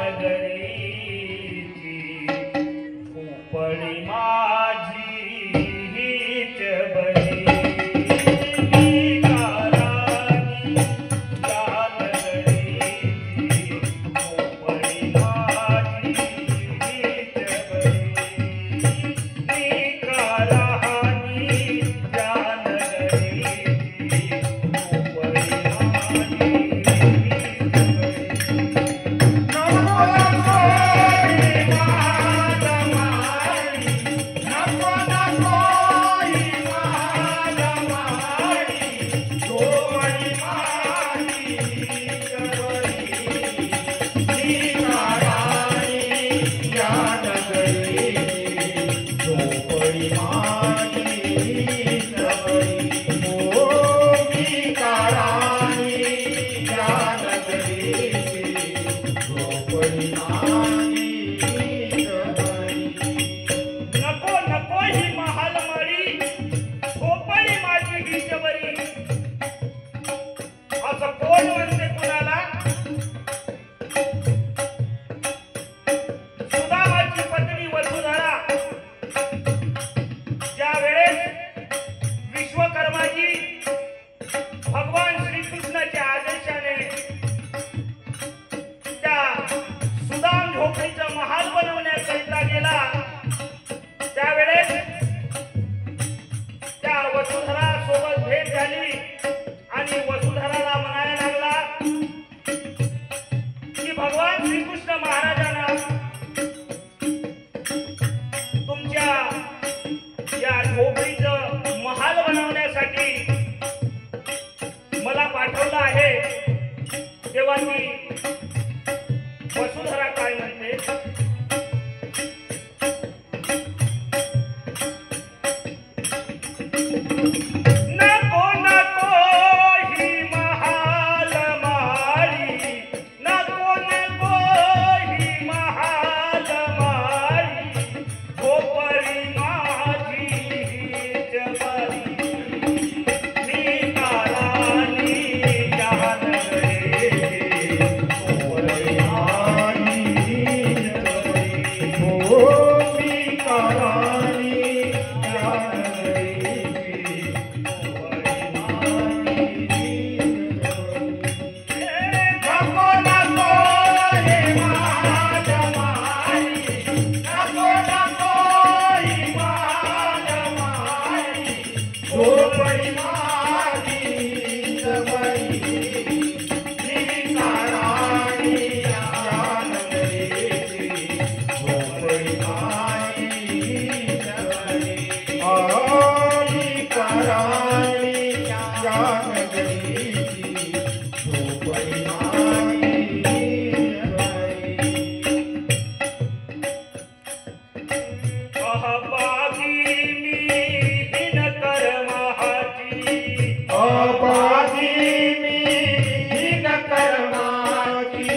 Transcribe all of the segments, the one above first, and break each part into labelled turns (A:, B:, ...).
A: नगरीची उपळी माझी हीच बरी भगवान श्रीकृष्णाच्या आदेशाने त्या सुदाम झोपडीचा महाल बनवण्याकरिता गेला। त्यावेळेस त्या वसुंधरा सोबत भेट झाली आणि वसुंधराला म्हणायला लागला की भगवान श्रीकृष्ण महाराजांना तुमच्या या झोपडीचं महाल बनवण्यासाठी मला पाठवलं आहे। तेव्हा ती वसुंधरा काय म्हणते, नको नको ही महाल माळी, नको नको ही महाल माळी, झोपडी माझी हीच बरी, मी कारानी या नगरीची, झोपडी माझी हीच बरी, हो मी कारानी या नगरीची, झोपडी माझी हीच बरी। नको नको हे माझ्या माई, नको नको ही माझ्या माई, झोपडी माझी हीच बरी, मी कारानी या नगरीची, झोपडी माझी हीच बरी, मी कारानी या नगरीची, झोपडी माझी हीच बरी। अहबागी मी दिनकर महाची, अभागी मी दिनकर महाची,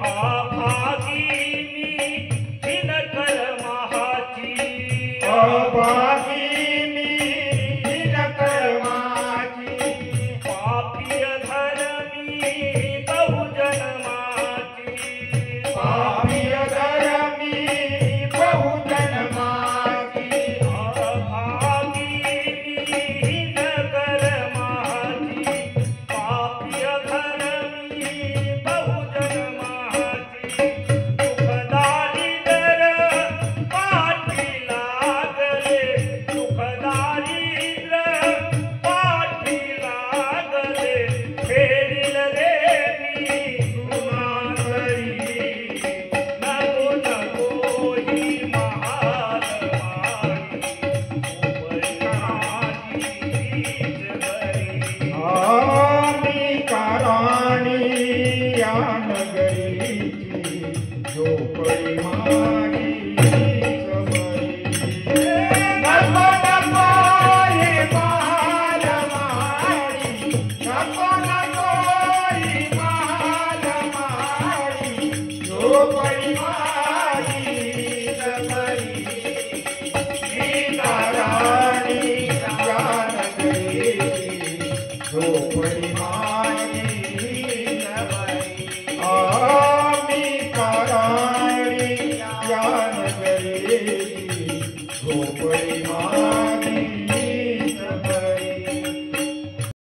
A: अभागी मी दिनकर महाची, अभागी मी दिनकर महाची, पापी धर्मी बहुजन माची, पापी धर्मी बहुजन माची, अभागी मी दिनकर महाची, पापी धर्मी बहुजन माची, सुखदारी दर पाठी लागले, सुखदारी दर पाठी लागले, फेरील रे मी गुणाकरी, नको नको ही महाल माळी, झोपडी माझी हीच बरी, मी कारानी या नगरीची, झोपडी